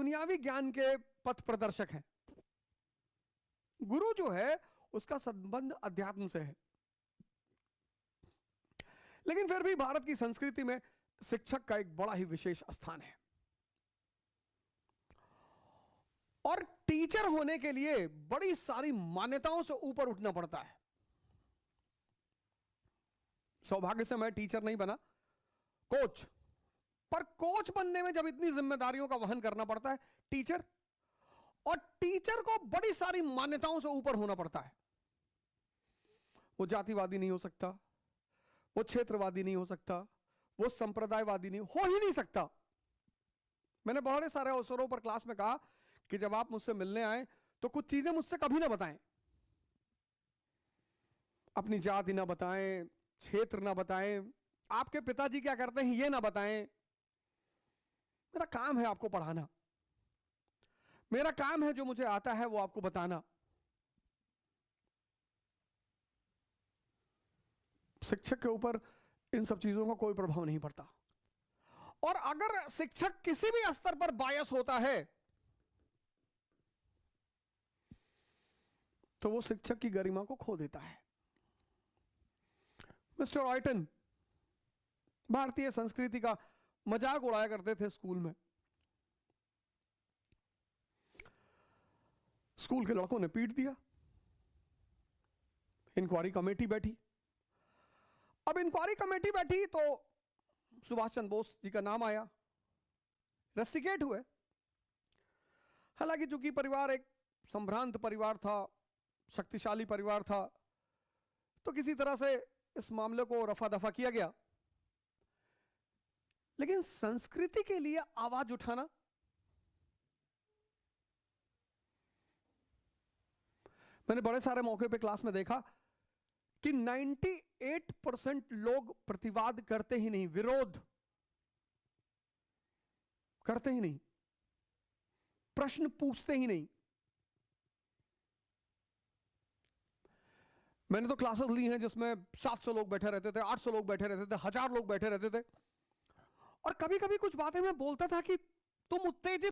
दुनियावी ज्ञान के पथ प्रदर्शक हैं। गुरु जो है उसका संबंध अध्यात्म से है। लेकिन फिर भी भारत की संस्कृति में शिक्षक का एक बड़ा ही विशेष स्थान है। और टीचर होने के लिए बड़ी सारी मान्यताओं से ऊपर उठना पड़ता है। सौभाग्य से मैं टीचर नहीं बना, कोच। पर कोच बनने में जब इतनी जिम्मेदारियों का वहन करना पड़ता है, टीचर, और टीचर को बड़ी सारी मान्यताओं से ऊपर होना पड़ता है। वो जातिवादी नहीं हो सकता, वो क्षेत्रवादी नहीं हो सकता, वो संप्रदायवादी नहीं हो ही नहीं सकता। मैंने बहुत सारे अवसरों पर क्लास में कहा कि जब आप मुझसे मिलने आए तो कुछ चीजें मुझसे कभी ना बताएं। अपनी जाति ना बताएं, क्षेत्र ना बताएं, आपके पिताजी क्या करते हैं ये ना बताएं। मेरा काम है आपको पढ़ाना, मेरा काम है जो मुझे आता है वो आपको बताना। शिक्षक के ऊपर इन सब चीजों का कोई प्रभाव नहीं पड़ता। और अगर शिक्षक किसी भी स्तर पर बायस होता है तो वो शिक्षक की गरिमा को खो देता है। मिस्टर ऑयटन भारतीय संस्कृति का मजाक उड़ाया करते थे स्कूल में। स्कूल के लड़कों ने पीट दिया, इंक्वायरी कमेटी बैठी। अब इंक्वायरी कमेटी बैठी तो सुभाष चंद्र बोस जी का नाम आया, रेस्टिकेट हुए। हालांकि चूंकि परिवार एक संभ्रांत परिवार था, शक्तिशाली परिवार था, तो किसी तरह से इस मामले को रफा दफा किया गया। लेकिन संस्कृति के लिए आवाज उठाना, मैंने बड़े सारे मौके पे क्लास में देखा कि 98% लोग प्रतिवाद करते ही नहीं, विरोध करते ही नहीं, प्रश्न पूछते ही नहीं। मैंने तो क्लासेस ली हैं जिसमें 700 लोग बैठे रहते थे, 800 लोग बैठे रहते थे, 1000 लोग बैठे रहते थे। और कभी कभी कुछ बातें मैं बोलता था कि तुम उत्तेजित